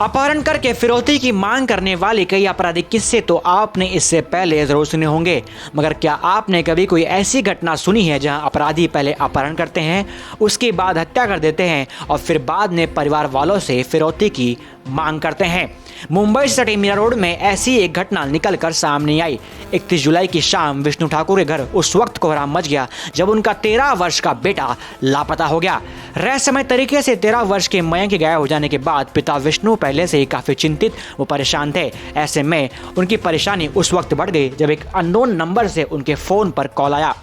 अपहरण करके फिरौती की मांग करने वाले कई आपराधिक किस्से तो आपने इससे पहले जरूर सुने होंगे, मगर क्या आपने कभी कोई ऐसी घटना सुनी है जहां अपराधी पहले अपहरण करते हैं, उसके बाद हत्या कर देते हैं और फिर बाद में परिवार वालों से फिरौती की मांग करते हैं। मुंबई से सटे मीरा रोड में ऐसी एक घटना निकल कर सामने आई। 31 जुलाई की शाम विष्णु ठाकुर के घर उस वक्त कोहराम मच गया जब उनका 13 वर्ष का बेटा लापता हो गया। रहस्यमय तरीके से 13 वर्ष के मयंक के गायब हो जाने के बाद पिता विष्णु पहले से ही काफी चिंतित व परेशान थे। ऐसे में उनकी परेशानी उस वक्त बढ़ गई जब एक अननोन नंबर से उनके फोन पर कॉल आया।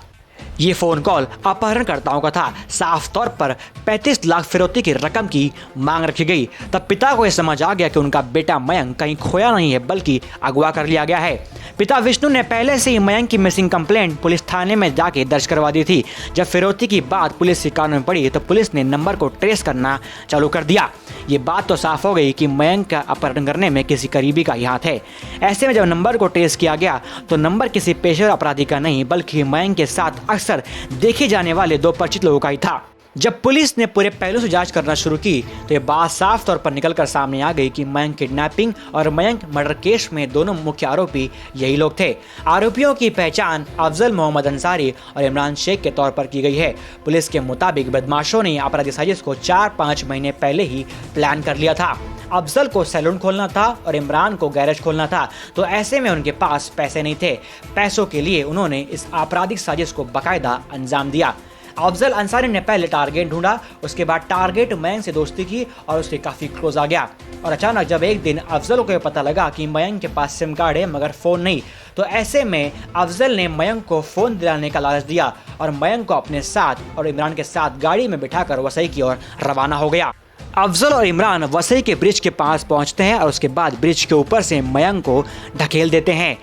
ये फोन कॉल अपहरणकर्ताओं का था। साफ तौर पर 35 लाख फिरौती की रकम की मांग रखी गई। तब पिता को यह समझ आ गया कि उनका बेटा मयंक कहीं खोया नहीं है बल्कि अगवा कर लिया गया है। पिता विष्णु ने पहले से ही मयंक की मिसिंग कंप्लेंट पुलिस थाने में जाके दर्ज करवा दी थी। जब फिरौती की बात पुलिस के कान में पड़ी तो पुलिस ने नंबर को ट्रेस करना चालू कर दिया। ये बात तो साफ हो गई कि मयंक का अपहरण करने में किसी करीबी का ही हाथ है। ऐसे में जब नंबर को ट्रेस किया गया तो नंबर किसी पेशेवर अपराधी का नहीं बल्कि मयंक के साथ अक्सर देखे जाने वाले दो परिचित लोगों का ही था। जब पुलिस ने पूरे पहलू से जांच करना शुरू की तो ये बात साफ तौर पर निकलकर सामने आ गई कि मयंक किडनैपिंग और मयंक मर्डर केस में दोनों मुख्य आरोपी यही लोग थे। आरोपियों की पहचान अफजल मोहम्मद अंसारी और इमरान शेख के तौर पर की गई है। पुलिस के मुताबिक बदमाशों ने आपराधिक साजिश को 4-5 महीने पहले ही प्लान कर लिया था। अफजल को सैलून खोलना था और इमरान को गैरेज खोलना था, तो ऐसे में उनके पास पैसे नहीं थे। पैसों के लिए उन्होंने इस आपराधिक साजिश को बाकायदा अंजाम दिया। अफजल अंसारी ने पहले टारगेट ढूंढा, उसके बाद टारगेट मयंक से दोस्ती की और उसके काफी क्लोज आ गया। और अचानक जब एक दिन अफजल को पता लगा कि मयंक के पास सिम कार्ड है मगर फोन नहीं, तो ऐसे में अफजल ने मयंक को फोन दिलाने का लालच दिया और मयंक को अपने साथ और इमरान के साथ गाड़ी में बिठाकर वसई की ओर रवाना हो गया। अफजल और इमरान वसई के ब्रिज के पास पहुंचते हैं और उसके बाद ब्रिज के ऊपर से मयंक को ढकेल देते हैं।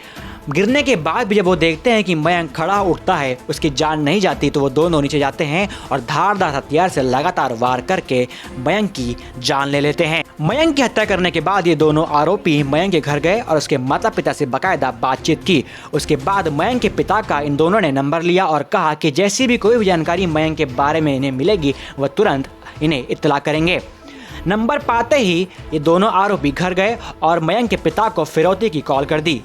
गिरने के बाद भी जब वो देखते हैं कि मयंक खड़ा उठता है, उसकी जान नहीं जाती, तो वो दोनों नीचे जाते हैं और धारदार हथियार से लगातार वार करके मयंक की जान ले लेते हैं। मयंक की हत्या करने के बाद ये दोनों आरोपी मयंक के घर गए और उसके माता पिता से बाकायदा बातचीत की। उसके बाद मयंक के पिता का इन दोनों ने नंबर लिया और कहा कि जैसी भी कोई भी जानकारी मयंक के बारे में इन्हें मिलेगी वह तुरंत इन्हें इत्तला करेंगे। नंबर पाते ही ये दोनों आरोपी घर गए और मयंक के पिता को फिरौती की कॉल कर दी।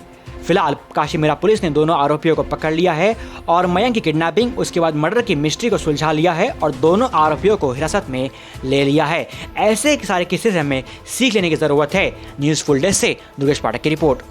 फिलहाल काशीमीरा पुलिस ने दोनों आरोपियों को पकड़ लिया है और मयंक की किडनैपिंग उसके बाद मर्डर की मिस्ट्री को सुलझा लिया है और दोनों आरोपियों को हिरासत में ले लिया है। ऐसे सारे किस्से से हमें सीख लेने की जरूरत है। न्यूज़ फुल डेस्क से दुर्गेश पाठक की रिपोर्ट।